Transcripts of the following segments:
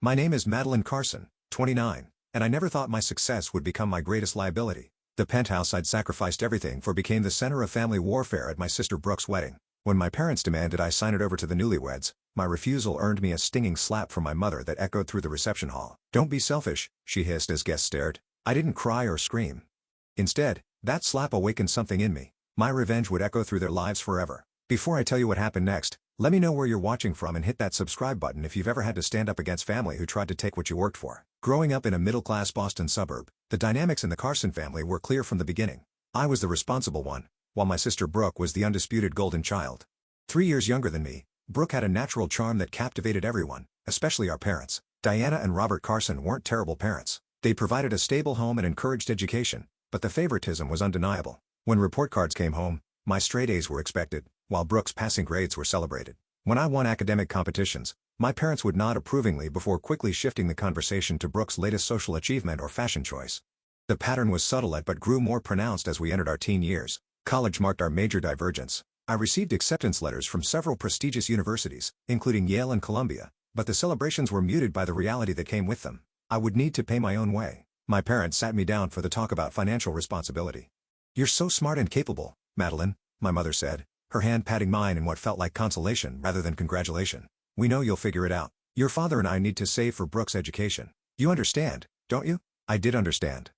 My name is Madeline Carson, 29, and I never thought my success would become my greatest liability. The penthouse I'd sacrificed everything for became the center of family warfare at my sister Brooke's wedding. When my parents demanded I sign it over to the newlyweds, my refusal earned me a stinging slap from my mother that echoed through the reception hall. "Don't be selfish," she hissed as guests stared. I didn't cry or scream. Instead, that slap awakened something in me. My revenge would echo through their lives forever. Before I tell you what happened next, let me know where you're watching from and hit that subscribe button if you've ever had to stand up against family who tried to take what you worked for. Growing up in a middle-class Boston suburb, the dynamics in the Carson family were clear from the beginning. I was the responsible one, while my sister Brooke was the undisputed golden child. 3 years younger than me, Brooke had a natural charm that captivated everyone, especially our parents. Diana and Robert Carson weren't terrible parents. They provided a stable home and encouraged education, but the favoritism was undeniable. When report cards came home, my straight A's were expected, while Brooke's passing grades were celebrated. When I won academic competitions, my parents would nod approvingly before quickly shifting the conversation to Brooke's latest social achievement or fashion choice. The pattern was subtle but grew more pronounced as we entered our teen years. College marked our major divergence. I received acceptance letters from several prestigious universities, including Yale and Columbia, but the celebrations were muted by the reality that came with them. I would need to pay my own way. My parents sat me down for the talk about financial responsibility. "You're so smart and capable, Madeline," my mother said, her hand patting mine in what felt like consolation rather than congratulation. "We know you'll figure it out. Your father and I need to save for Brooke's education. You understand, don't you?" I did understand.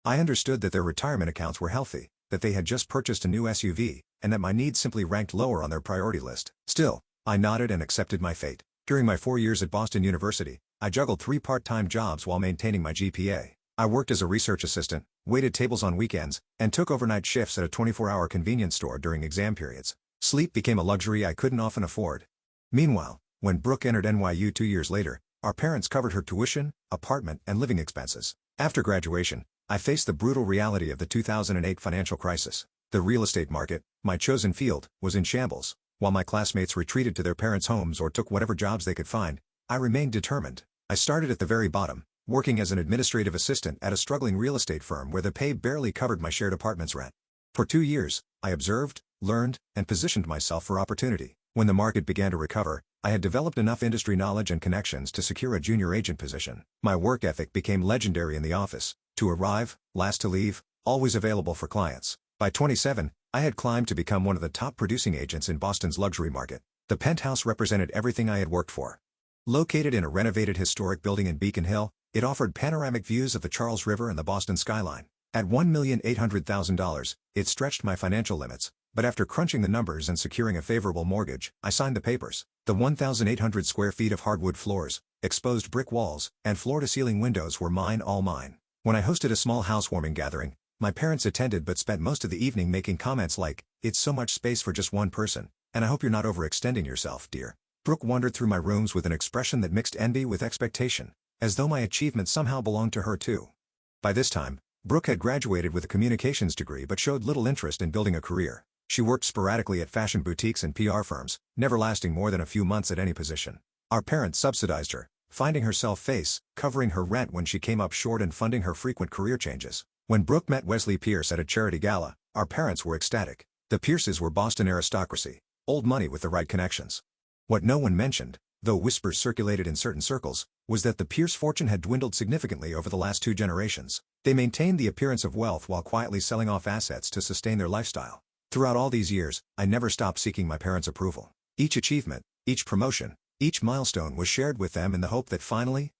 I understood that their retirement accounts were healthy, that they had just purchased a new SUV, and that my needs simply ranked lower on their priority list. Still, I nodded and accepted my fate. During my 4 years at Boston University, I juggled 3 part-time jobs while maintaining my GPA. I worked as a research assistant, waited tables on weekends, and took overnight shifts at a 24-hour convenience store during exam periods. Sleep became a luxury I couldn't often afford. Meanwhile, when Brooke entered NYU 2 years later, our parents covered her tuition, apartment, and living expenses. After graduation, I faced the brutal reality of the 2008 financial crisis. The real estate market, my chosen field, was in shambles. While my classmates retreated to their parents' homes or took whatever jobs they could find, I remained determined. I started at the very bottom, working as an administrative assistant at a struggling real estate firm where the pay barely covered my shared apartment's rent. For 2 years, I observed, learned, and positioned myself for opportunity. When the market began to recover, I had developed enough industry knowledge and connections to secure a junior agent position. My work ethic became legendary in the office: to arrive, last to leave, always available for clients. By 27, I had climbed to become one of the top producing agents in Boston's luxury market. The Penthouse represented everything I had worked for. Located in a renovated historic building in Beacon Hill, it offered panoramic views of the Charles River and the Boston skyline. At $1,800,000, it stretched my financial limits, but after crunching the numbers and securing a favorable mortgage, I signed the papers. The 1,800 square feet of hardwood floors, exposed brick walls, and floor-to-ceiling windows were mine, all mine. When I hosted a small housewarming gathering, my parents attended but spent most of the evening making comments like, "It's so much space for just one person, and I hope you're not overextending yourself, dear." Brooke wandered through my rooms with an expression that mixed envy with expectation, as though my achievements somehow belonged to her too. By this time, Brooke had graduated with a communications degree but showed little interest in building a career. She worked sporadically at fashion boutiques and PR firms, never lasting more than a few months at any position. Our parents subsidized her, finding herself covering her rent when she came up short and funding her frequent career changes. When Brooke met Wesley Pierce at a charity gala, our parents were ecstatic. The Pierces were Boston aristocracy, old money with the right connections. What no one mentioned, though whispers circulated in certain circles, was that the Pierce fortune had dwindled significantly over the last 2 generations. They maintained the appearance of wealth while quietly selling off assets to sustain their lifestyle. Throughout all these years, I never stopped seeking my parents' approval. Each achievement, each promotion, each milestone was shared with them in the hope that finally,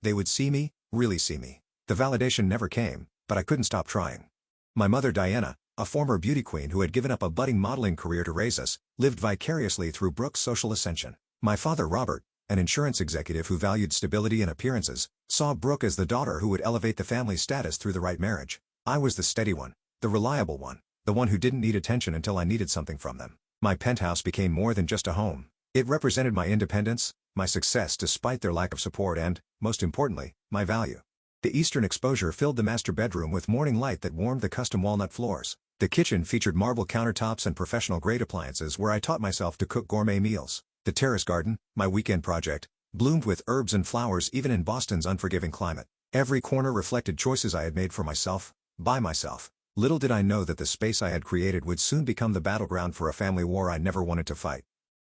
they would see me, really see me. The validation never came, but I couldn't stop trying. My mother Diana, a former beauty queen who had given up a budding modeling career to raise us, lived vicariously through Brooke's social ascension. My father Robert, an insurance executive who valued stability and appearances, saw Brooke as the daughter who would elevate the family status through the right marriage. I was the steady one, the reliable one, the one who didn't need attention until I needed something from them. My penthouse became more than just a home. It represented my independence, my success despite their lack of support and, most importantly, my value. The eastern exposure filled the master bedroom with morning light that warmed the custom walnut floors. The kitchen featured marble countertops and professional-grade appliances where I taught myself to cook gourmet meals. The terrace garden, my weekend project, bloomed with herbs and flowers even in Boston's unforgiving climate. Every corner reflected choices I had made for myself, by myself. Little did I know that the space I had created would soon become the battleground for a family war I never wanted to fight.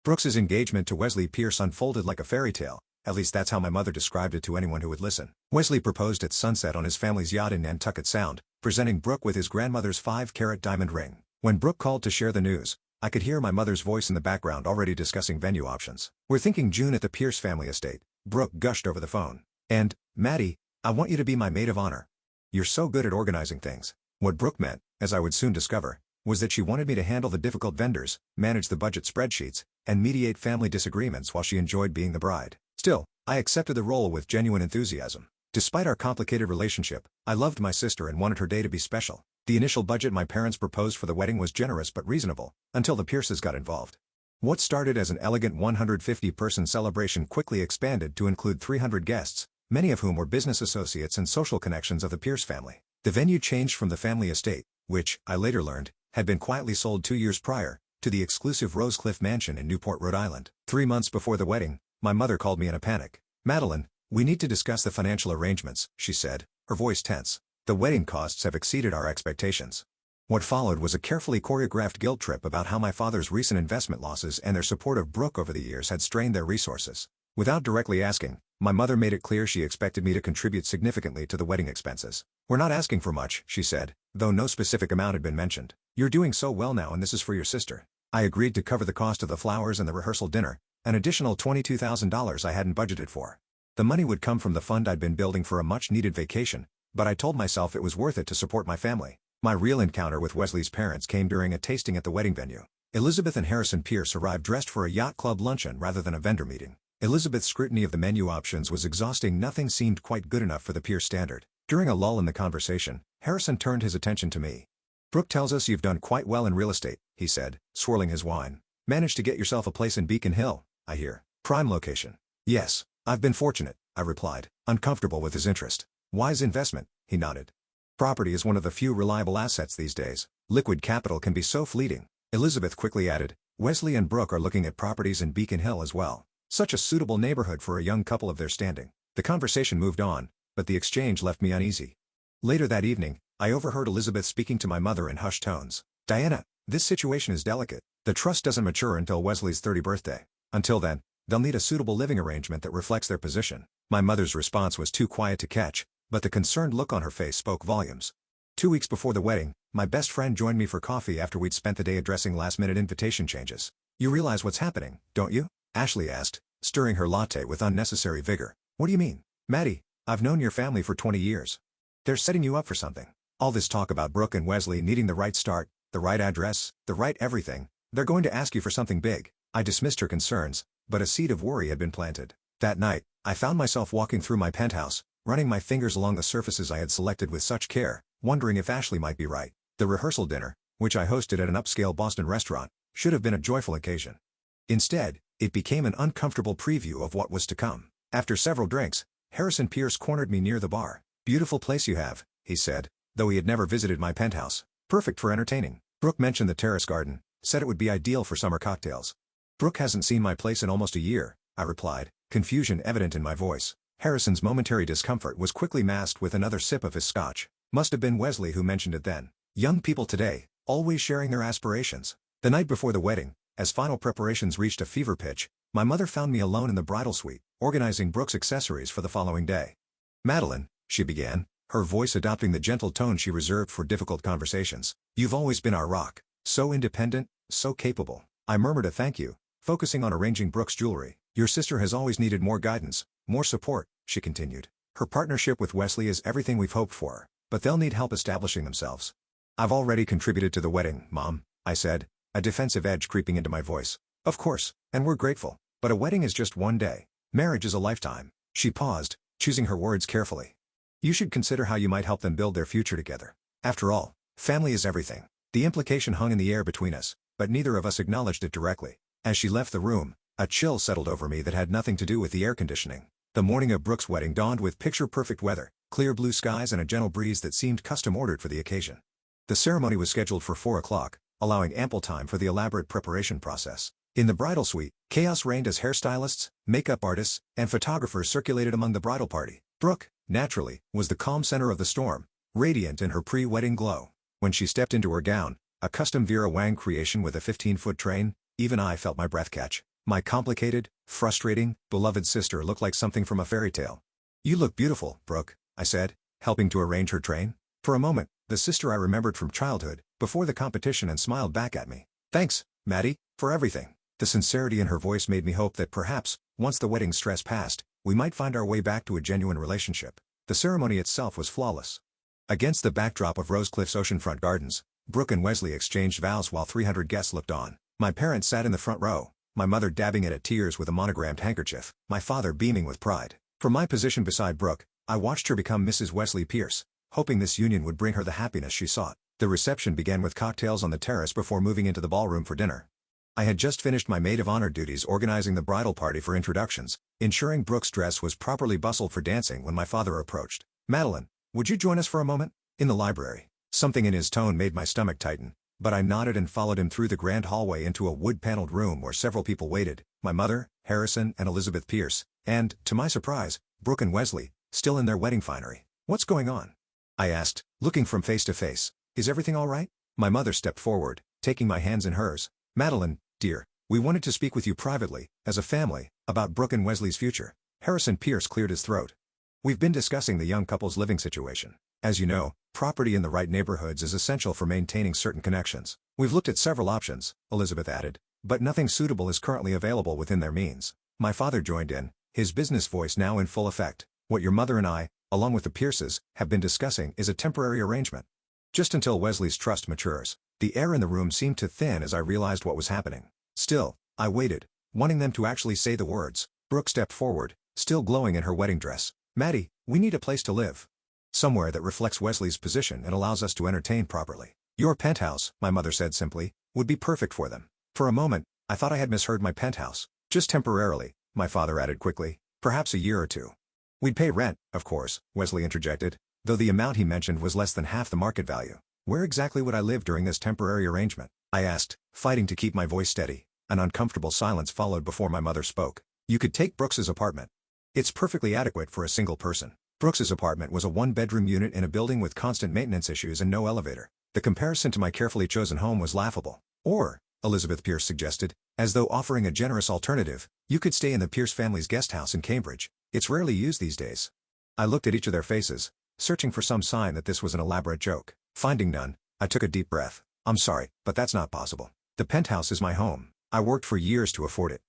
Brooke's engagement to Wesley Pierce unfolded like a fairy tale, At least that's how my mother described it to anyone who would listen. Wesley proposed at sunset on his family's yacht in Nantucket Sound, presenting Brooke with his grandmother's 5-carat diamond ring. When Brooke called to share the news, I could hear my mother's voice in the background already discussing venue options. "We're thinking June at the Pierce family estate," Brooke gushed over the phone. "And, Maddie, I want you to be my maid of honor. You're so good at organizing things." What Brooke meant, as I would soon discover, was that she wanted me to handle the difficult vendors, manage the budget spreadsheets, and mediate family disagreements while she enjoyed being the bride. Still, I accepted the role with genuine enthusiasm. Despite our complicated relationship, I loved my sister and wanted her day to be special. The initial budget my parents proposed for the wedding was generous but reasonable, until the Pierces got involved. What started as an elegant 150-person celebration quickly expanded to include 300 guests, many of whom were business associates and social connections of the Pierce family. The venue changed from the family estate, which, I later learned, had been quietly sold 2 years prior, to the exclusive Rosecliff Mansion in Newport, Rhode Island. 3 months before the wedding, my mother called me in a panic. "Madeline, we need to discuss the financial arrangements," she said, her voice tense. "The wedding costs have exceeded our expectations." What followed was a carefully choreographed guilt trip about how my father's recent investment losses and their support of Brooke over the years had strained their resources. Without directly asking, my mother made it clear she expected me to contribute significantly to the wedding expenses. "We're not asking for much," she said, though no specific amount had been mentioned. "You're doing so well now and this is for your sister." I agreed to cover the cost of the flowers and the rehearsal dinner, an additional $22,000 I hadn't budgeted for. The money would come from the fund I'd been building for a much-needed vacation, but I told myself it was worth it to support my family. My real encounter with Wesley's parents came during a tasting at the wedding venue. Elizabeth and Harrison Pierce arrived dressed for a yacht club luncheon rather than a vendor meeting. Elizabeth's scrutiny of the menu options was exhausting. Nothing seemed quite good enough for the Pierce standard. During a lull in the conversation, Harrison turned his attention to me. "Brooke tells us you've done quite well in real estate," he said, swirling his wine. "Managed to get yourself a place in Beacon Hill, I hear. Prime location." "Yes, I've been fortunate," I replied, uncomfortable with his interest. "Wise investment," he nodded. "Property is one of the few reliable assets these days. Liquid capital can be so fleeting." Elizabeth quickly added, "Wesley and Brooke are looking at properties in Beacon Hill as well. Such a suitable neighborhood for a young couple of their standing." The conversation moved on, but the exchange left me uneasy. Later that evening, I overheard Elizabeth speaking to my mother in hushed tones. "Diana, this situation is delicate. The trust doesn't mature until Wesley's 30th birthday. Until then, they'll need a suitable living arrangement that reflects their position." My mother's response was too quiet to catch, but the concerned look on her face spoke volumes. 2 weeks before the wedding, my best friend joined me for coffee after we'd spent the day addressing last-minute invitation changes. "You realize what's happening, don't you?" Ashley asked, stirring her latte with unnecessary vigor. "What do you mean?" "Maddie, I've known your family for 20 years. They're setting you up for something. All this talk about Brooke and Wesley needing the right start, the right address, the right everything. They're going to ask you for something big." I dismissed her concerns, but a seed of worry had been planted. That night, I found myself walking through my penthouse, running my fingers along the surfaces I had selected with such care, wondering if Ashley might be right. The rehearsal dinner, which I hosted at an upscale Boston restaurant, should have been a joyful occasion. Instead, it became an uncomfortable preview of what was to come. After several drinks, Harrison Pierce cornered me near the bar. "Beautiful place you have," he said, though he had never visited my penthouse. "Perfect for entertaining." Brooke mentioned the terrace garden, said it would be ideal for summer cocktails. "Brooke hasn't seen my place in almost a year," I replied, confusion evident in my voice. Harrison's momentary discomfort was quickly masked with another sip of his scotch. Must have been Wesley who mentioned it then. Young people today, always sharing their aspirations. The night before the wedding, as final preparations reached a fever pitch, my mother found me alone in the bridal suite, organizing Brooke's accessories for the following day. "Madeline," she began, her voice adopting the gentle tone she reserved for difficult conversations, "you've always been our rock. So independent, so capable." I murmured a thank you, focusing on arranging Brooke's jewelry. "Your sister has always needed more guidance, more support," she continued. "Her partnership with Wesley is everything we've hoped for, but they'll need help establishing themselves." "I've already contributed to the wedding, Mom," I said, a defensive edge creeping into my voice. "Of course, and we're grateful, but a wedding is just one day. Marriage is a lifetime." She paused, choosing her words carefully. "You should consider how you might help them build their future together. After all, family is everything." The implication hung in the air between us, but neither of us acknowledged it directly. As she left the room, a chill settled over me that had nothing to do with the air conditioning. The morning of Brooke's wedding dawned with picture-perfect weather, clear blue skies and a gentle breeze that seemed custom-ordered for the occasion. The ceremony was scheduled for 4 o'clock, allowing ample time for the elaborate preparation process. In the bridal suite, chaos reigned as hairstylists, makeup artists, and photographers circulated among the bridal party. Brooke, naturally, was the calm center of the storm, radiant in her pre-wedding glow. When she stepped into her gown, a custom Vera Wang creation with a 15-foot train, even I felt my breath catch. My complicated, frustrating, beloved sister looked like something from a fairy tale. "You look beautiful, Brooke," I said, helping to arrange her train. For a moment, the sister I remembered from childhood, before the competition, and smiled back at me. "Thanks, Maddie, for everything." The sincerity in her voice made me hope that perhaps, once the wedding stress passed, we might find our way back to a genuine relationship. The ceremony itself was flawless. Against the backdrop of Rosecliff's oceanfront gardens, Brooke and Wesley exchanged vows while 300 guests looked on. My parents sat in the front row, my mother dabbing it at tears with a monogrammed handkerchief, my father beaming with pride. From my position beside Brooke, I watched her become Mrs. Wesley Pierce, hoping this union would bring her the happiness she sought. The reception began with cocktails on the terrace before moving into the ballroom for dinner. I had just finished my maid of honor duties organizing the bridal party for introductions, ensuring Brooke's dress was properly bustled for dancing when my father approached. "Madeline, would you join us for a moment?" "In the library." Something in his tone made my stomach tighten, but I nodded and followed him through the grand hallway into a wood-paneled room where several people waited, my mother, Harrison and Elizabeth Pierce, and, to my surprise, Brooke and Wesley, still in their wedding finery. "What's going on?" I asked, looking from face to face. "Is everything all right?" My mother stepped forward, taking my hands in hers. "Madeline, dear, we wanted to speak with you privately, as a family, about Brooke and Wesley's future." Harrison Pierce cleared his throat. "We've been discussing the young couple's living situation. As you know, property in the right neighborhoods is essential for maintaining certain connections. We've looked at several options," Elizabeth added, "but nothing suitable is currently available within their means." My father joined in, his business voice now in full effect. "What your mother and I, along with the Pierces, have been discussing is a temporary arrangement. Just until Wesley's trust matures." The air in the room seemed to thin as I realized what was happening. Still, I waited, wanting them to actually say the words. Brooke stepped forward, still glowing in her wedding dress. "Maddie, we need a place to live. Somewhere that reflects Wesley's position and allows us to entertain properly. Your penthouse," my mother said simply, "would be perfect for them." For a moment, I thought I had misheard. "My penthouse." "Just temporarily," my father added quickly. "Perhaps a year or two." "We'd pay rent, of course," Wesley interjected, though the amount he mentioned was less than half the market value. "Where exactly would I live during this temporary arrangement?" I asked, fighting to keep my voice steady. An uncomfortable silence followed before my mother spoke. "You could take Brooks's apartment. It's perfectly adequate for a single person." Brooks's apartment was a one-bedroom unit in a building with constant maintenance issues and no elevator. The comparison to my carefully chosen home was laughable. "Or," Elizabeth Pierce suggested, as though offering a generous alternative, "you could stay in the Pierce family's guest house in Cambridge. It's rarely used these days." I looked at each of their faces, searching for some sign that this was an elaborate joke. Finding none, I took a deep breath. "I'm sorry, but that's not possible. The penthouse is my home. I worked for years to afford it.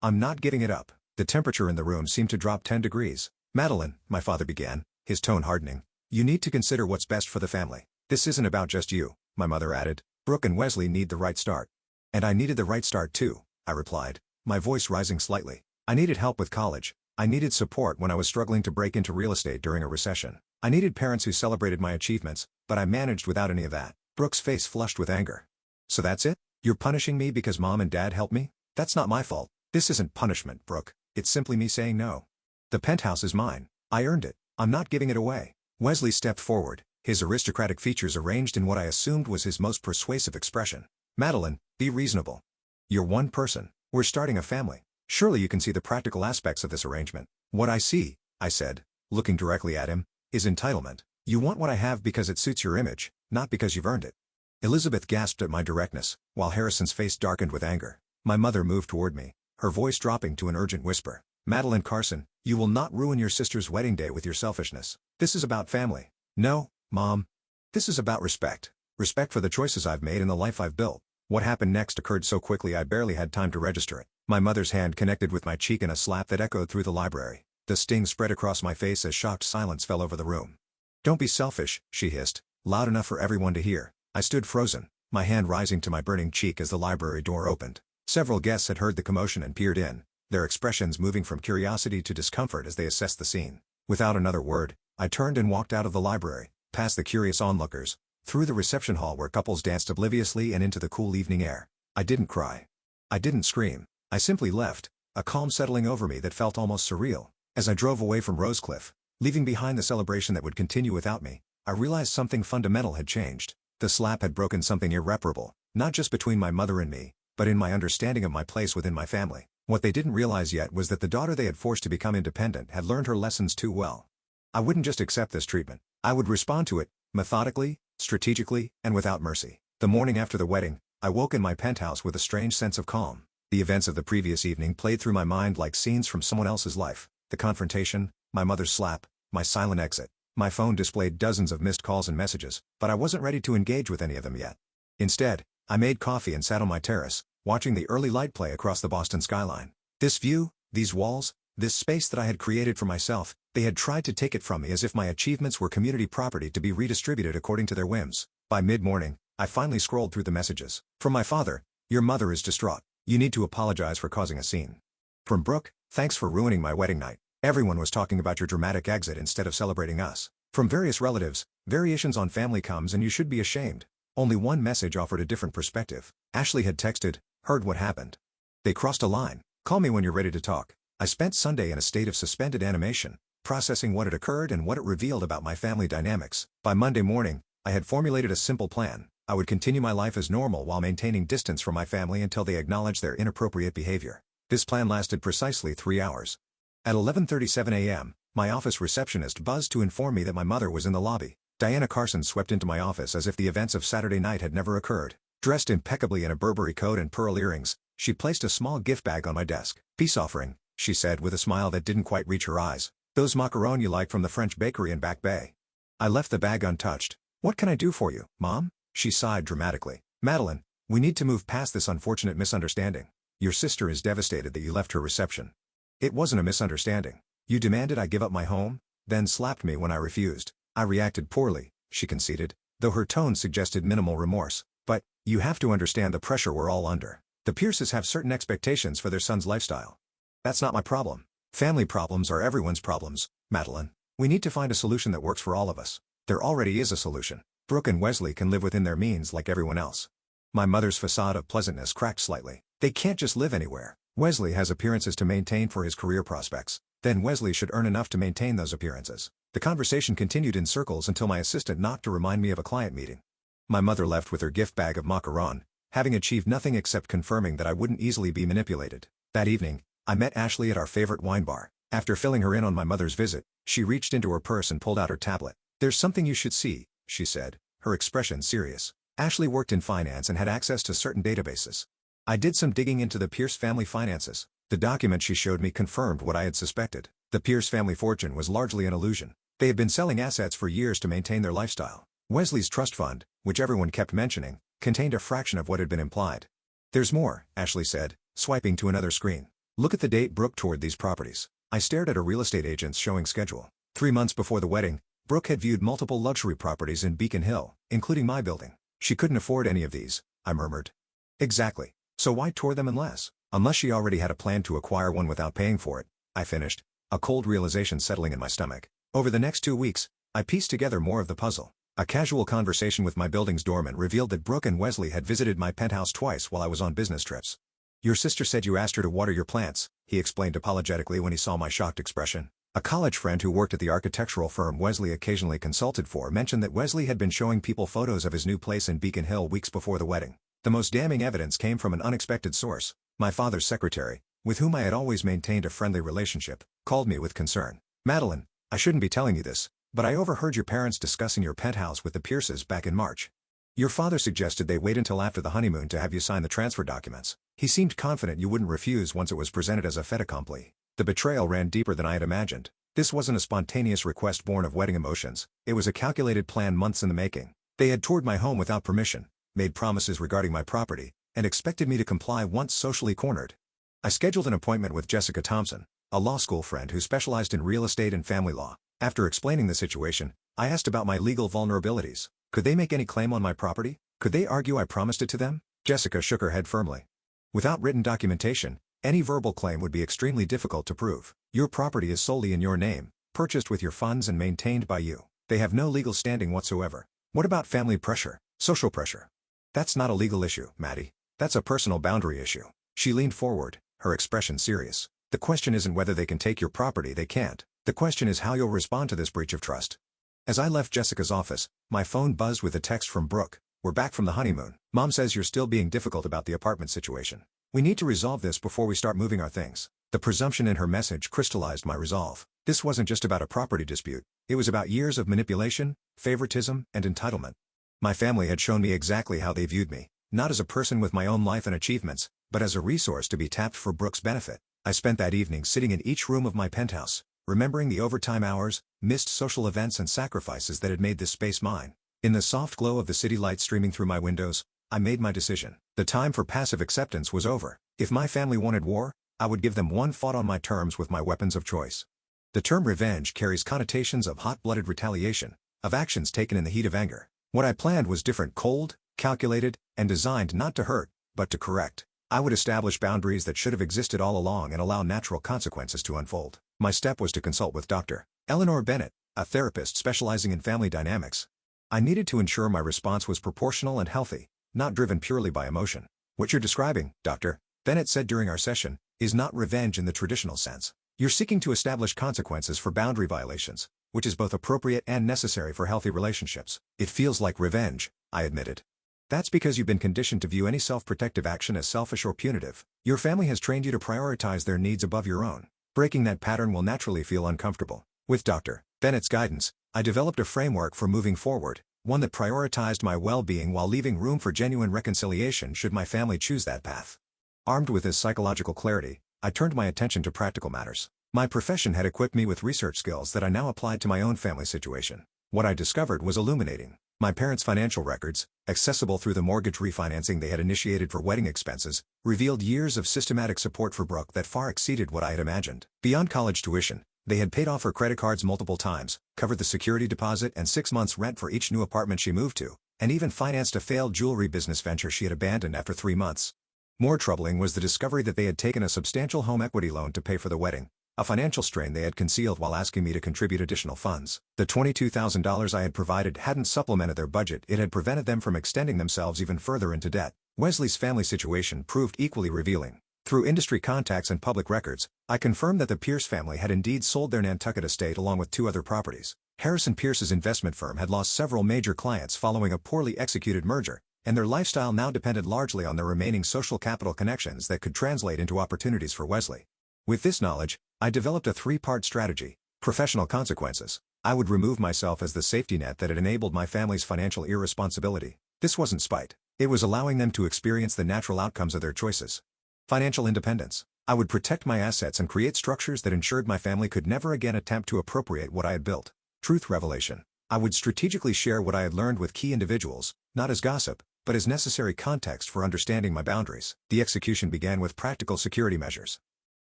I'm not giving it up." The temperature in the room seemed to drop 10 degrees. "Madeline," my father began, his tone hardening, "you need to consider what's best for the family. This isn't about just you," my mother added. "Brooke and Wesley need the right start." "And I needed the right start too," I replied, my voice rising slightly. "I needed help with college. I needed support when I was struggling to break into real estate during a recession. I needed parents who celebrated my achievements, but I managed without any of that." Brooke's face flushed with anger. "So that's it? You're punishing me because mom and dad helped me? That's not my fault." "This isn't punishment, Brooke. It's simply me saying no. The penthouse is mine. I earned it. I'm not giving it away." Wesley stepped forward, his aristocratic features arranged in what I assumed was his most persuasive expression. "Madeline, be reasonable. You're one person. We're starting a family. Surely you can see the practical aspects of this arrangement." "What I see," I said, looking directly at him, "is entitlement. You want what I have because it suits your image, not because you've earned it." Elizabeth gasped at my directness, while Harrison's face darkened with anger. My mother moved toward me, her voice dropping to an urgent whisper. "Madeline Carson, you will not ruin your sister's wedding day with your selfishness. This is about family." "No, Mom. This is about respect. Respect for the choices I've made and the life I've built." What happened next occurred so quickly I barely had time to register it. My mother's hand connected with my cheek in a slap that echoed through the library. The sting spread across my face as shocked silence fell over the room. "Don't be selfish," she hissed, loud enough for everyone to hear. I stood frozen, my hand rising to my burning cheek as the library door opened. Several guests had heard the commotion and peered in, their expressions moving from curiosity to discomfort as they assessed the scene. Without another word, I turned and walked out of the library, past the curious onlookers, through the reception hall where couples danced obliviously and into the cool evening air. I didn't cry. I didn't scream. I simply left, a calm settling over me that felt almost surreal. As I drove away from Rosecliff, leaving behind the celebration that would continue without me, I realized something fundamental had changed. The slap had broken something irreparable, not just between my mother and me, but in my understanding of my place within my family. What they didn't realize yet was that the daughter they had forced to become independent had learned her lessons too well. I wouldn't just accept this treatment. I would respond to it, methodically, strategically, and without mercy. The morning after the wedding, I woke in my penthouse with a strange sense of calm. The events of the previous evening played through my mind like scenes from someone else's life. The confrontation, my mother's slap, my silent exit. My phone displayed dozens of missed calls and messages, but I wasn't ready to engage with any of them yet. Instead, I made coffee and sat on my terrace, watching the early light play across the Boston skyline. This view, these walls, this space that I had created for myself, they had tried to take it from me as if my achievements were community property to be redistributed according to their whims. By mid-morning, I finally scrolled through the messages. From my father, "Your mother is distraught. You need to apologize for causing a scene." From Brooke, "Thanks for ruining my wedding night. Everyone was talking about your dramatic exit instead of celebrating us." From various relatives, "Variations on family comes and you should be ashamed." Only one message offered a different perspective. Ashley had texted, "Heard what happened. They crossed a line. Call me when you're ready to talk." I spent Sunday in a state of suspended animation, processing what had occurred and what it revealed about my family dynamics. By Monday morning, I had formulated a simple plan. I would continue my life as normal while maintaining distance from my family until they acknowledged their inappropriate behavior. This plan lasted precisely 3 hours. At 11:37 a.m., my office receptionist buzzed to inform me that my mother was in the lobby. Diana Carson swept into my office as if the events of Saturday night had never occurred. Dressed impeccably in a Burberry coat and pearl earrings, she placed a small gift bag on my desk. "Peace offering," she said with a smile that didn't quite reach her eyes. "Those macarons you like from the French bakery in Back Bay." I left the bag untouched. "What can I do for you, Mom?" She sighed dramatically. "Madeline, we need to move past this unfortunate misunderstanding. Your sister is devastated that you left her reception." "It wasn't a misunderstanding. You demanded I give up my home, then slapped me when I refused. I reacted poorly," she conceded, though her tone suggested minimal remorse. "But, you have to understand the pressure we're all under. The Pierces have certain expectations for their son's lifestyle. That's not my problem. Family problems are everyone's problems, Madeline. We need to find a solution that works for all of us. There already is a solution. Brooke and Wesley can live within their means like everyone else." My mother's facade of pleasantness cracked slightly. "They can't just live anywhere. Wesley has appearances to maintain for his career prospects. Then Wesley should earn enough to maintain those appearances." The conversation continued in circles until my assistant knocked to remind me of a client meeting. My mother left with her gift bag of macaron, having achieved nothing except confirming that I wouldn't easily be manipulated. That evening, I met Ashley at our favorite wine bar. After filling her in on my mother's visit, she reached into her purse and pulled out her tablet. "There's something you should see," she said, her expression serious. Ashley worked in finance and had access to certain databases. I did some digging into the Pierce family finances. The document she showed me confirmed what I had suspected. The Pierce family fortune was largely an illusion. They had been selling assets for years to maintain their lifestyle. Wesley's trust fund, which everyone kept mentioning, contained a fraction of what had been implied. "There's more," Ashley said, swiping to another screen. "Look at the date Brooke toured these properties." I stared at a real estate agent's showing schedule. 3 months before the wedding, Brooke had viewed multiple luxury properties in Beacon Hill, including my building. "She couldn't afford any of these," I murmured. "Exactly. So why tour them unless she already had a plan to acquire one without paying for it," I finished, a cold realization settling in my stomach. Over the next 2 weeks, I pieced together more of the puzzle. A casual conversation with my building's doorman revealed that Brooke and Wesley had visited my penthouse twice while I was on business trips. "Your sister said you asked her to water your plants," he explained apologetically when he saw my shocked expression. A college friend who worked at the architectural firm Wesley occasionally consulted for mentioned that Wesley had been showing people photos of his new place in Beacon Hill weeks before the wedding. The most damning evidence came from an unexpected source. My father's secretary, with whom I had always maintained a friendly relationship, called me with concern. "Madeline, I shouldn't be telling you this, but I overheard your parents discussing your penthouse with the Pierces back in March. Your father suggested they wait until after the honeymoon to have you sign the transfer documents. He seemed confident you wouldn't refuse once it was presented as a fait accompli." The betrayal ran deeper than I had imagined. This wasn't a spontaneous request born of wedding emotions. It was a calculated plan months in the making. They had toured my home without permission, made promises regarding my property, and expected me to comply once socially cornered. I scheduled an appointment with Jessica Thompson, a law school friend who specialized in real estate and family law. After explaining the situation, I asked about my legal vulnerabilities. Could they make any claim on my property? Could they argue I promised it to them? Jessica shook her head firmly. "Without written documentation, any verbal claim would be extremely difficult to prove. Your property is solely in your name, purchased with your funds and maintained by you. They have no legal standing whatsoever." "What about family pressure, social pressure?" "That's not a legal issue, Maddie. That's a personal boundary issue." She leaned forward, her expression serious. "The question isn't whether they can take your property, they can't. The question is how you'll respond to this breach of trust." As I left Jessica's office, my phone buzzed with a text from Brooke. "We're back from the honeymoon. Mom says you're still being difficult about the apartment situation. We need to resolve this before we start moving our things." The presumption in her message crystallized my resolve. This wasn't just about a property dispute. It was about years of manipulation, favoritism, and entitlement. My family had shown me exactly how they viewed me, not as a person with my own life and achievements, but as a resource to be tapped for Brooke's benefit. I spent that evening sitting in each room of my penthouse, remembering the overtime hours, missed social events and sacrifices that had made this space mine. In the soft glow of the city lights streaming through my windows, I made my decision. The time for passive acceptance was over. If my family wanted war, I would give them one fought on my terms with my weapons of choice. The term revenge carries connotations of hot-blooded retaliation, of actions taken in the heat of anger. What I planned was different: cold, calculated, and designed not to hurt, but to correct. I would establish boundaries that should have existed all along and allow natural consequences to unfold. My step was to consult with Dr. Eleanor Bennett, a therapist specializing in family dynamics. I needed to ensure my response was proportional and healthy, not driven purely by emotion. What you're describing, Dr. Bennett said during our session, is not revenge in the traditional sense. You're seeking to establish consequences for boundary violations, which is both appropriate and necessary for healthy relationships. It feels like revenge, I admitted. That's because you've been conditioned to view any self-protective action as selfish or punitive. Your family has trained you to prioritize their needs above your own. Breaking that pattern will naturally feel uncomfortable. With Dr. Bennett's guidance, I developed a framework for moving forward, one that prioritized my well-being while leaving room for genuine reconciliation should my family choose that path. Armed with this psychological clarity, I turned my attention to practical matters. My profession had equipped me with research skills that I now applied to my own family situation. What I discovered was illuminating. My parents' financial records, accessible through the mortgage refinancing they had initiated for wedding expenses, revealed years of systematic support for Brooke that far exceeded what I had imagined. Beyond college tuition, they had paid off her credit cards multiple times, covered the security deposit and 6 months' rent for each new apartment she moved to, and even financed a failed jewelry business venture she had abandoned after 3 months. More troubling was the discovery that they had taken a substantial home equity loan to pay for the wedding, a financial strain they had concealed while asking me to contribute additional funds. The $22,000 I had provided hadn't supplemented their budget. It had prevented them from extending themselves even further into debt. Wesley's family situation proved equally revealing. Through industry contacts and public records, I confirmed that the Pierce family had indeed sold their Nantucket estate along with 2 other properties. Harrison Pierce's investment firm had lost several major clients following a poorly executed merger, and their lifestyle now depended largely on their remaining social capital connections that could translate into opportunities for Wesley. With this knowledge, I developed a 3-part strategy: professional consequences. I would remove myself as the safety net that had enabled my family's financial irresponsibility. This wasn't spite. It was allowing them to experience the natural outcomes of their choices. Financial independence. I would protect my assets and create structures that ensured my family could never again attempt to appropriate what I had built. Truth revelation. I would strategically share what I had learned with key individuals, not as gossip, but as necessary context for understanding my boundaries. The execution began with practical security measures.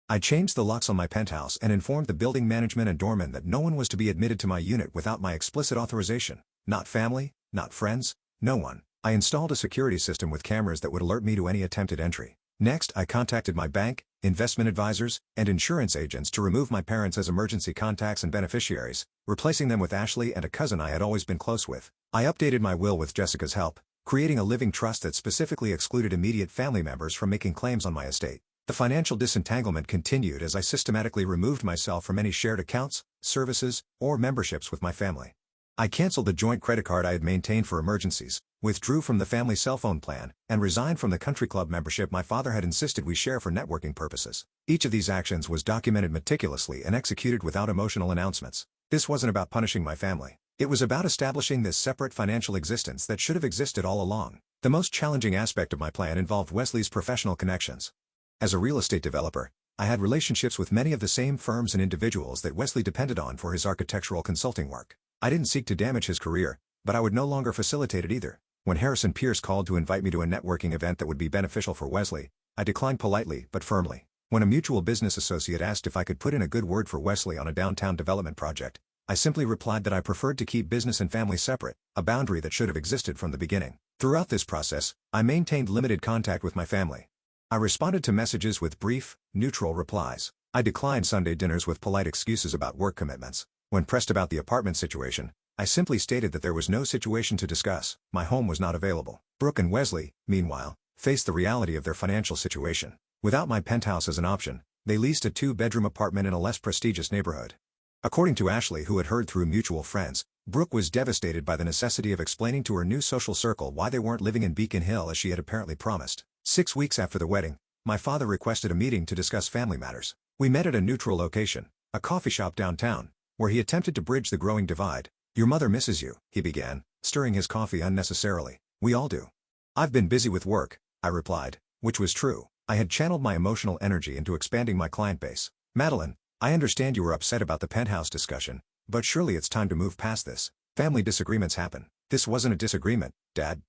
I changed the locks on my penthouse and informed the building management and doorman that no one was to be admitted to my unit without my explicit authorization. Not family, not friends, no one. I installed a security system with cameras that would alert me to any attempted entry. Next, I contacted my bank, investment advisors, and insurance agents to remove my parents as emergency contacts and beneficiaries, replacing them with Ashley and a cousin I had always been close with. I updated my will with Jessica's help, creating a living trust that specifically excluded immediate family members from making claims on my estate. The financial disentanglement continued as I systematically removed myself from any shared accounts, services, or memberships with my family. I canceled the joint credit card I had maintained for emergencies, withdrew from the family cell phone plan, and resigned from the country club membership my father had insisted we share for networking purposes. Each of these actions was documented meticulously and executed without emotional announcements. This wasn't about punishing my family. It was about establishing this separate financial existence that should have existed all along. The most challenging aspect of my plan involved Wesley's professional connections. As a real estate developer, I had relationships with many of the same firms and individuals that Wesley depended on for his architectural consulting work. I didn't seek to damage his career, but I would no longer facilitate it either. When Harrison Pierce called to invite me to a networking event that would be beneficial for Wesley, I declined politely but firmly. When a mutual business associate asked if I could put in a good word for Wesley on a downtown development project, I simply replied that I preferred to keep business and family separate, a boundary that should have existed from the beginning. Throughout this process, I maintained limited contact with my family. I responded to messages with brief, neutral replies. I declined Sunday dinners with polite excuses about work commitments. When pressed about the apartment situation, I simply stated that there was no situation to discuss. My home was not available. Brooke and Wesley, meanwhile, faced the reality of their financial situation. Without my penthouse as an option, they leased a 2-bedroom apartment in a less prestigious neighborhood. According to Ashley, who had heard through mutual friends, Brooke was devastated by the necessity of explaining to her new social circle why they weren't living in Beacon Hill as she had apparently promised. 6 weeks after the wedding, my father requested a meeting to discuss family matters. We met at a neutral location, a coffee shop downtown, where he attempted to bridge the growing divide. "Your mother misses you," he began, stirring his coffee unnecessarily. "We all do." "I've been busy with work," I replied, which was true. I had channeled my emotional energy into expanding my client base. Madeline, I understand you were upset about the penthouse discussion, but surely it's time to move past this. Family disagreements happen. This wasn't a disagreement, Dad.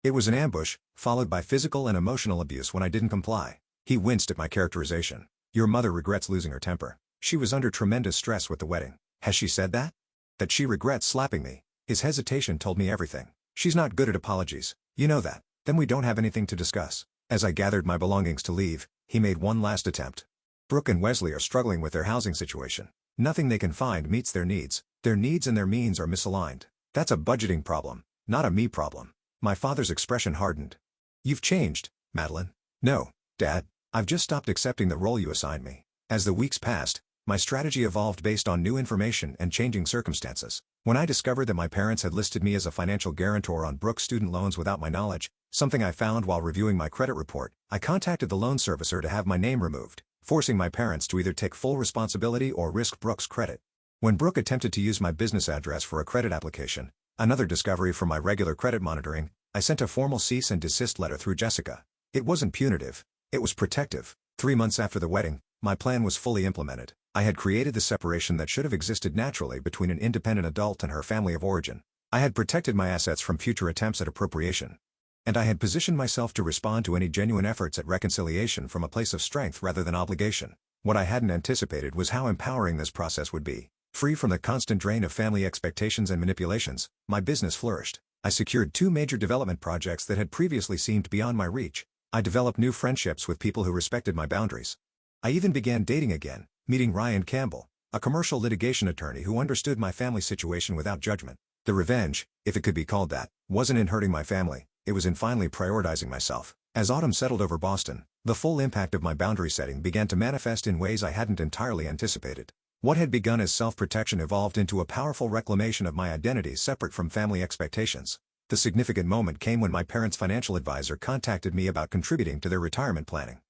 It was an ambush, followed by physical and emotional abuse when I didn't comply. He winced at my characterization. Your mother regrets losing her temper. She was under tremendous stress with the wedding. Has she said that? That she regrets slapping me. His hesitation told me everything. She's not good at apologies. You know that. Then we don't have anything to discuss. As I gathered my belongings to leave, he made one last attempt. Brooke and Wesley are struggling with their housing situation. Nothing they can find meets their needs. Their needs and their means are misaligned. That's a budgeting problem, not a me problem. My father's expression hardened. You've changed, Madeline. No, Dad. I've just stopped accepting the role you assigned me. As the weeks passed, my strategy evolved based on new information and changing circumstances. When I discovered that my parents had listed me as a financial guarantor on Brooke's student loans without my knowledge, something I found while reviewing my credit report, I contacted the loan servicer to have my name removed, forcing my parents to either take full responsibility or risk Brooke's credit. When Brooke attempted to use my business address for a credit application, another discovery from my regular credit monitoring, I sent a formal cease and desist letter through Jessica. It wasn't punitive. It was protective. 3 months after the wedding, my plan was fully implemented. I had created the separation that should have existed naturally between an independent adult and her family of origin. I had protected my assets from future attempts at appropriation. And I had positioned myself to respond to any genuine efforts at reconciliation from a place of strength rather than obligation. What I hadn't anticipated was how empowering this process would be. Free from the constant drain of family expectations and manipulations, my business flourished. I secured 2 major development projects that had previously seemed beyond my reach. I developed new friendships with people who respected my boundaries. I even began dating again, meeting Ryan Campbell, a commercial litigation attorney who understood my family situation without judgment. The revenge, if it could be called that, wasn't in hurting my family, it was in finally prioritizing myself. As autumn settled over Boston, the full impact of my boundary setting began to manifest in ways I hadn't entirely anticipated. What had begun as self-protection evolved into a powerful reclamation of my identity separate from family expectations. The significant moment came when my parents' financial advisor contacted me about contributing to their retirement planning.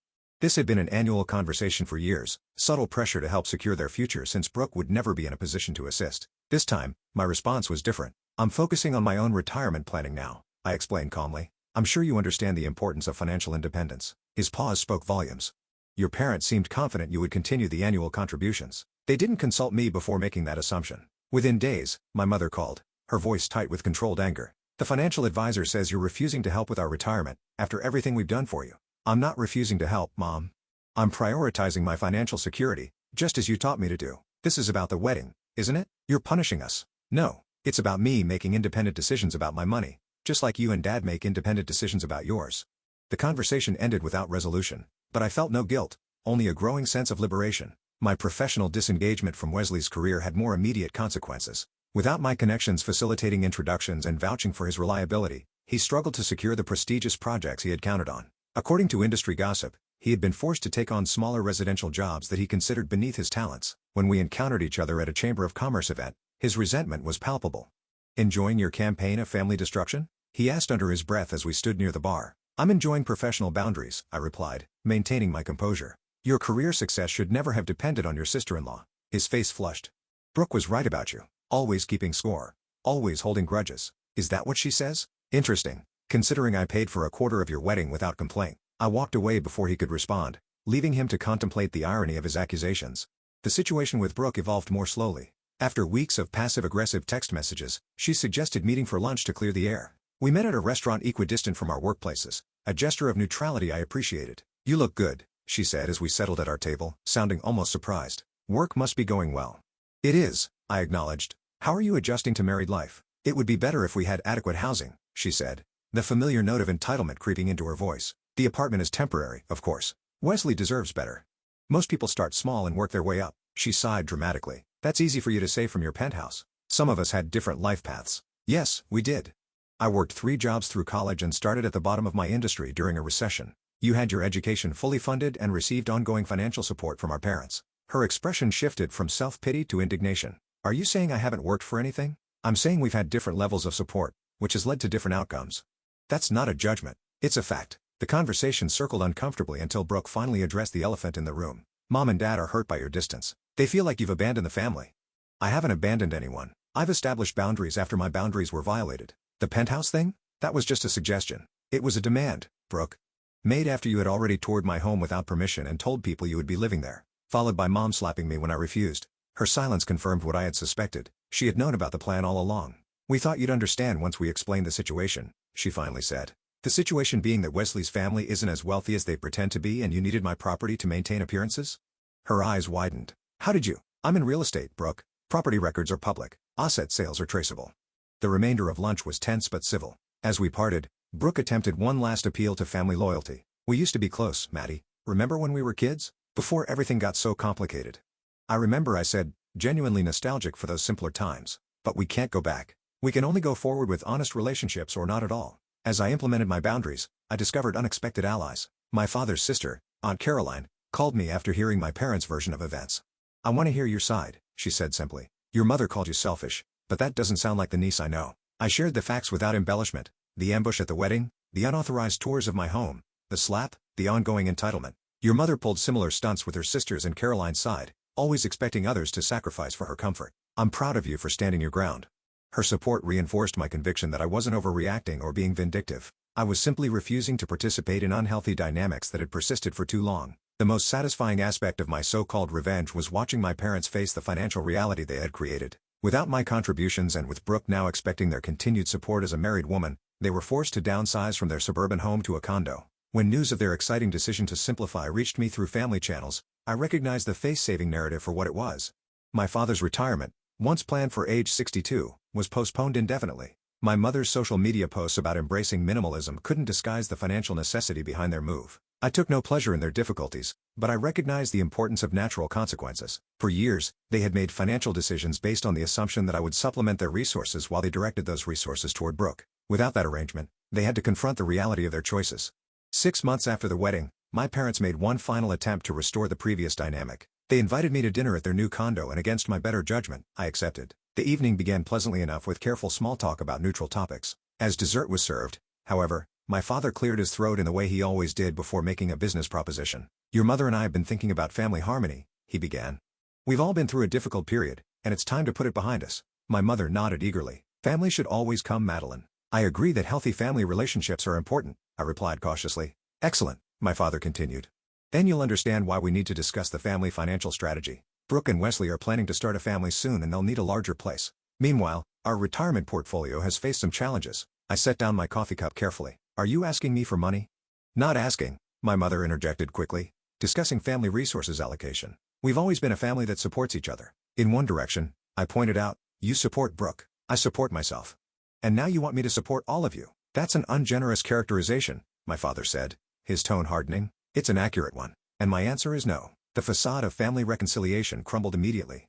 This had been an annual conversation for years, subtle pressure to help secure their future since Brooke would never be in a position to assist. This time, my response was different. I'm focusing on my own retirement planning now, I explained calmly. I'm sure you understand the importance of financial independence. His pause spoke volumes. Your parents seemed confident you would continue the annual contributions. They didn't consult me before making that assumption. Within days, my mother called, her voice tight with controlled anger. The financial advisor says you're refusing to help with our retirement, after everything we've done for you. I'm not refusing to help, Mom. I'm prioritizing my financial security, just as you taught me to do. This is about the wedding, isn't it? You're punishing us. No, it's about me making independent decisions about my money, just like you and Dad make independent decisions about yours. The conversation ended without resolution, but I felt no guilt, only a growing sense of liberation. My professional disengagement from Wesley's career had more immediate consequences. Without my connections facilitating introductions and vouching for his reliability, he struggled to secure the prestigious projects he had counted on. According to industry gossip, he had been forced to take on smaller residential jobs that he considered beneath his talents. When we encountered each other at a Chamber of Commerce event, his resentment was palpable. Enjoying your campaign of family destruction? He asked under his breath as we stood near the bar. I'm enjoying professional boundaries, I replied, maintaining my composure. Your career success should never have depended on your sister-in-law. His face flushed. Brooke was right about you. Always keeping score. Always holding grudges. Is that what she says? Interesting, considering I paid for a quarter of your wedding without complaint. I walked away before he could respond, leaving him to contemplate the irony of his accusations. The situation with Brooke evolved more slowly. After weeks of passive-aggressive text messages, she suggested meeting for lunch to clear the air. We met at a restaurant equidistant from our workplaces, a gesture of neutrality I appreciated. You look good, she said as we settled at our table, sounding almost surprised. Work must be going well. It is, I acknowledged. How are you adjusting to married life? It would be better if we had adequate housing, she said, the familiar note of entitlement creeping into her voice. The apartment is temporary, of course. Wesley deserves better. Most people start small and work their way up, she sighed dramatically. That's easy for you to say from your penthouse. Some of us had different life paths. Yes, we did. I worked 3 jobs through college and started at the bottom of my industry during a recession. You had your education fully funded and received ongoing financial support from our parents. Her expression shifted from self-pity to indignation. Are you saying I haven't worked for anything? I'm saying we've had different levels of support, which has led to different outcomes. That's not a judgment. It's a fact. The conversation circled uncomfortably until Brooke finally addressed the elephant in the room. Mom and Dad are hurt by your distance. They feel like you've abandoned the family. I haven't abandoned anyone. I've established boundaries after my boundaries were violated. The penthouse thing? That was just a suggestion. It was a demand, Brooke. Made after you had already toured my home without permission and told people you would be living there. Followed by Mom slapping me when I refused. Her silence confirmed what I had suspected. She had known about the plan all along. "We thought you'd understand once we explained the situation," she finally said. "The situation being that Wesley's family isn't as wealthy as they pretend to be and you needed my property to maintain appearances?" Her eyes widened. "How did you?" "I'm in real estate, Brooke. Property records are public. Asset sales are traceable." The remainder of lunch was tense but civil. As we parted, Brooke attempted one last appeal to family loyalty. "We used to be close, Maddie. Remember when we were kids? Before everything got so complicated." "I remember," I said, genuinely nostalgic for those simpler times. "But we can't go back. We can only go forward with honest relationships or not at all." As I implemented my boundaries, I discovered unexpected allies. My father's sister, Aunt Caroline, called me after hearing my parents' version of events. "I want to hear your side," she said simply. "Your mother called you selfish, but that doesn't sound like the niece I know." I shared the facts without embellishment: the ambush at the wedding, the unauthorized tours of my home, the slap, the ongoing entitlement. "Your mother pulled similar stunts with her sisters and Caroline's side, always expecting others to sacrifice for her comfort. I'm proud of you for standing your ground." Her support reinforced my conviction that I wasn't overreacting or being vindictive. I was simply refusing to participate in unhealthy dynamics that had persisted for too long. The most satisfying aspect of my so-called revenge was watching my parents face the financial reality they had created. Without my contributions and with Brooke now expecting their continued support as a married woman, they were forced to downsize from their suburban home to a condo. When news of their exciting decision to simplify reached me through family channels, I recognized the face-saving narrative for what it was. My father's retirement, once planned for age 62, was postponed indefinitely. My mother's social media posts about embracing minimalism couldn't disguise the financial necessity behind their move. I took no pleasure in their difficulties, but I recognized the importance of natural consequences. For years, they had made financial decisions based on the assumption that I would supplement their resources while they directed those resources toward Brooke. Without that arrangement, they had to confront the reality of their choices. 6 months after the wedding, my parents made one final attempt to restore the previous dynamic. They invited me to dinner at their new condo, and against my better judgment, I accepted. The evening began pleasantly enough with careful small talk about neutral topics. As dessert was served, however, my father cleared his throat in the way he always did before making a business proposition. "Your mother and I have been thinking about family harmony," he began. "We've all been through a difficult period, and it's time to put it behind us." My mother nodded eagerly. "Family should always come, Madeline." "I agree that healthy family relationships are important," I replied cautiously. "Excellent," my father continued. "Then you'll understand why we need to discuss the family financial strategy. Brooke and Wesley are planning to start a family soon and they'll need a larger place. Meanwhile, our retirement portfolio has faced some challenges." I set down my coffee cup carefully. "Are you asking me for money?" "Not asking," my mother interjected quickly. "Discussing family resources allocation. We've always been a family that supports each other." "In one direction," I pointed out. "You support Brooke. I support myself. And now you want me to support all of you." "That's an ungenerous characterization," my father said, his tone hardening. "It's an accurate one. And my answer is no." The facade of family reconciliation crumbled immediately.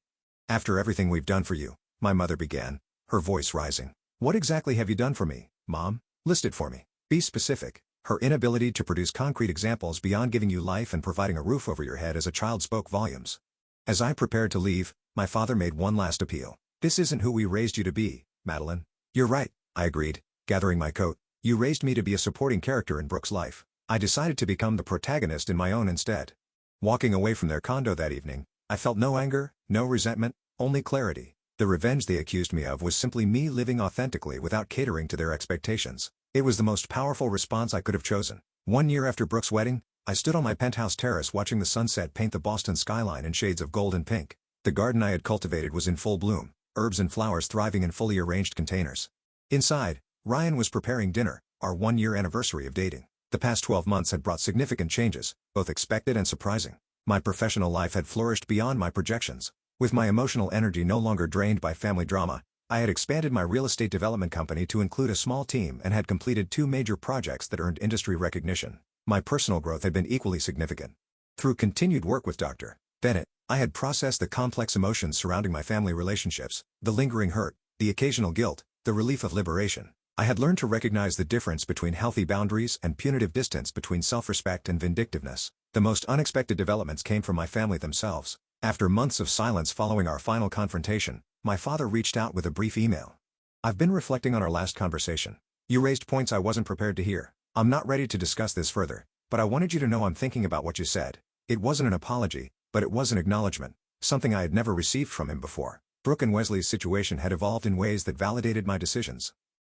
"After everything we've done for you," my mother began, her voice rising. "What exactly have you done for me, Mom? List it for me. Be specific." Her inability to produce concrete examples beyond giving you life and providing a roof over your head as a child spoke volumes. As I prepared to leave, my father made one last appeal. "This isn't who we raised you to be, Madeline." "You're right," I agreed, gathering my coat. "You raised me to be a supporting character in Brooke's life. I decided to become the protagonist in my own instead." Walking away from their condo that evening, I felt no anger, no resentment, only clarity. The revenge they accused me of was simply me living authentically without catering to their expectations. It was the most powerful response I could have chosen. 1 year after Brooke's wedding, I stood on my penthouse terrace watching the sunset paint the Boston skyline in shades of gold and pink. The garden I had cultivated was in full bloom, herbs and flowers thriving in fully arranged containers. Inside, Ryan was preparing dinner, our 1-year anniversary of dating. The past 12 months had brought significant changes, both expected and surprising. My professional life had flourished beyond my projections. With my emotional energy no longer drained by family drama, I had expanded my real estate development company to include a small team and had completed 2 major projects that earned industry recognition. My personal growth had been equally significant. Through continued work with Dr. Bennett, I had processed the complex emotions surrounding my family relationships, the lingering hurt, the occasional guilt, the relief of liberation. I had learned to recognize the difference between healthy boundaries and punitive distance, between self-respect and vindictiveness. The most unexpected developments came from my family themselves. After months of silence following our final confrontation, my father reached out with a brief email. "I've been reflecting on our last conversation. You raised points I wasn't prepared to hear. I'm not ready to discuss this further, but I wanted you to know I'm thinking about what you said." It wasn't an apology, but it was an acknowledgement, something I had never received from him before. Brooke and Wesley's situation had evolved in ways that validated my decisions.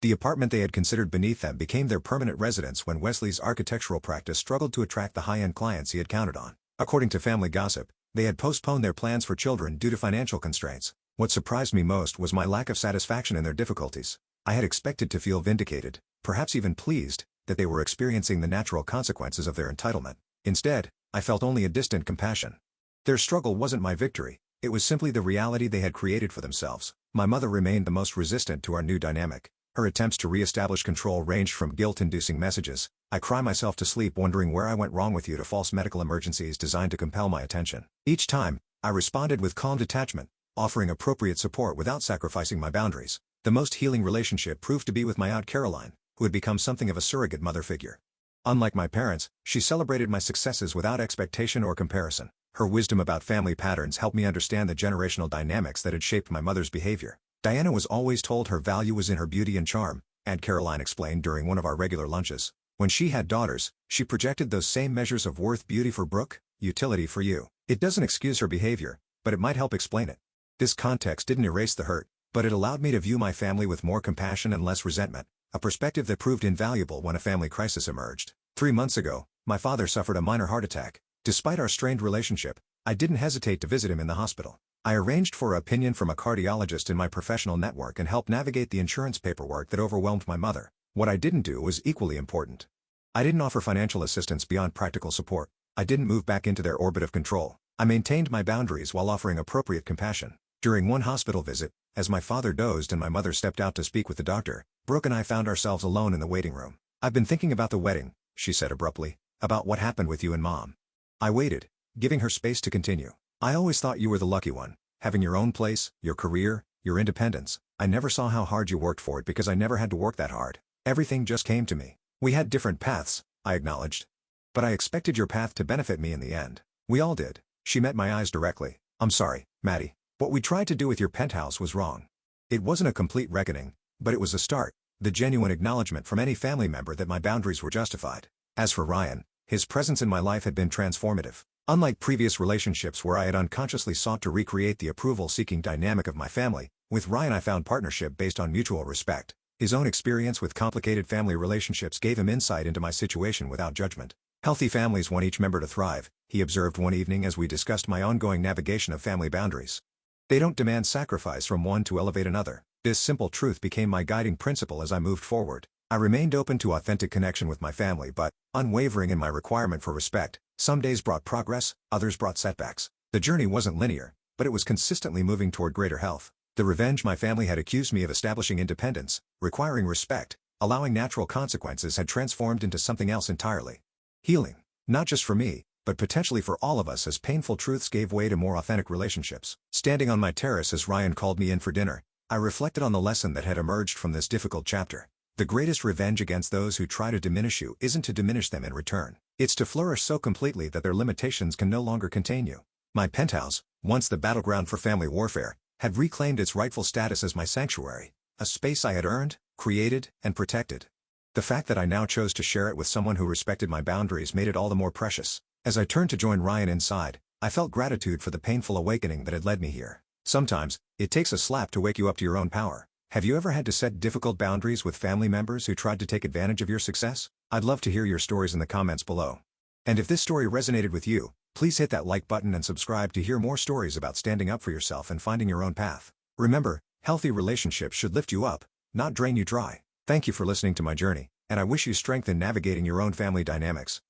The apartment they had considered beneath them became their permanent residence when Wesley's architectural practice struggled to attract the high-end clients he had counted on. According to family gossip, they had postponed their plans for children due to financial constraints. What surprised me most was my lack of satisfaction in their difficulties. I had expected to feel vindicated, perhaps even pleased, that they were experiencing the natural consequences of their entitlement. Instead, I felt only a distant compassion. Their struggle wasn't my victory, it was simply the reality they had created for themselves. My mother remained the most resistant to our new dynamic. Her attempts to re-establish control ranged from guilt-inducing messages, "I cry myself to sleep wondering where I went wrong with you," to false medical emergencies designed to compel my attention. Each time, I responded with calm detachment, offering appropriate support without sacrificing my boundaries. The most healing relationship proved to be with my Aunt Caroline, who had become something of a surrogate mother figure. Unlike my parents, she celebrated my successes without expectation or comparison. Her wisdom about family patterns helped me understand the generational dynamics that had shaped my mother's behavior. Diana was always told her value was in her beauty and charm, Aunt Caroline explained during one of our regular lunches. When she had daughters, she projected those same measures of worth: beauty for Brooke, utility for you. It doesn't excuse her behavior, but it might help explain it. This context didn't erase the hurt, but it allowed me to view my family with more compassion and less resentment, a perspective that proved invaluable when a family crisis emerged. 3 months ago, my father suffered a minor heart attack. Despite our strained relationship, I didn't hesitate to visit him in the hospital. I arranged for an opinion from a cardiologist in my professional network and helped navigate the insurance paperwork that overwhelmed my mother. What I didn't do was equally important. I didn't offer financial assistance beyond practical support. I didn't move back into their orbit of control. I maintained my boundaries while offering appropriate compassion. During one hospital visit, as my father dozed and my mother stepped out to speak with the doctor, Brooke and I found ourselves alone in the waiting room. "I've been thinking about the wedding," she said abruptly, "about what happened with you and Mom." I waited, giving her space to continue. "I always thought you were the lucky one, having your own place, your career, your independence. I never saw how hard you worked for it because I never had to work that hard. Everything just came to me." "We had different paths," I acknowledged. "But I expected your path to benefit me in the end." "We all did." She met my eyes directly. "I'm sorry, Maddie. What we tried to do with your penthouse was wrong." It wasn't a complete reckoning, but it was a start, the genuine acknowledgement from any family member that my boundaries were justified. As for Ryan, his presence in my life had been transformative. Unlike previous relationships where I had unconsciously sought to recreate the approval-seeking dynamic of my family, with Ryan I found partnership based on mutual respect. His own experience with complicated family relationships gave him insight into my situation without judgment. "Healthy families want each member to thrive," he observed one evening as we discussed my ongoing navigation of family boundaries. "They don't demand sacrifice from one to elevate another." This simple truth became my guiding principle as I moved forward. I remained open to authentic connection with my family but, unwavering in my requirement for respect. Some days brought progress, others brought setbacks. The journey wasn't linear, but it was consistently moving toward greater health. The revenge my family had accused me of establishing independence, requiring respect, allowing natural consequences had transformed into something else entirely. Healing, not just for me, but potentially for all of us as painful truths gave way to more authentic relationships. Standing on my terrace as Ryan called me in for dinner, I reflected on the lesson that had emerged from this difficult chapter. The greatest revenge against those who try to diminish you isn't to diminish them in return. It's to flourish so completely that their limitations can no longer contain you. My penthouse, once the battleground for family warfare, had reclaimed its rightful status as my sanctuary, a space I had earned, created, and protected. The fact that I now chose to share it with someone who respected my boundaries made it all the more precious. As I turned to join Ryan inside, I felt gratitude for the painful awakening that had led me here. Sometimes, it takes a slap to wake you up to your own power. Have you ever had to set difficult boundaries with family members who tried to take advantage of your success? I'd love to hear your stories in the comments below. And if this story resonated with you, please hit that like button and subscribe to hear more stories about standing up for yourself and finding your own path. Remember, healthy relationships should lift you up, not drain you dry. Thank you for listening to my journey, and I wish you strength in navigating your own family dynamics.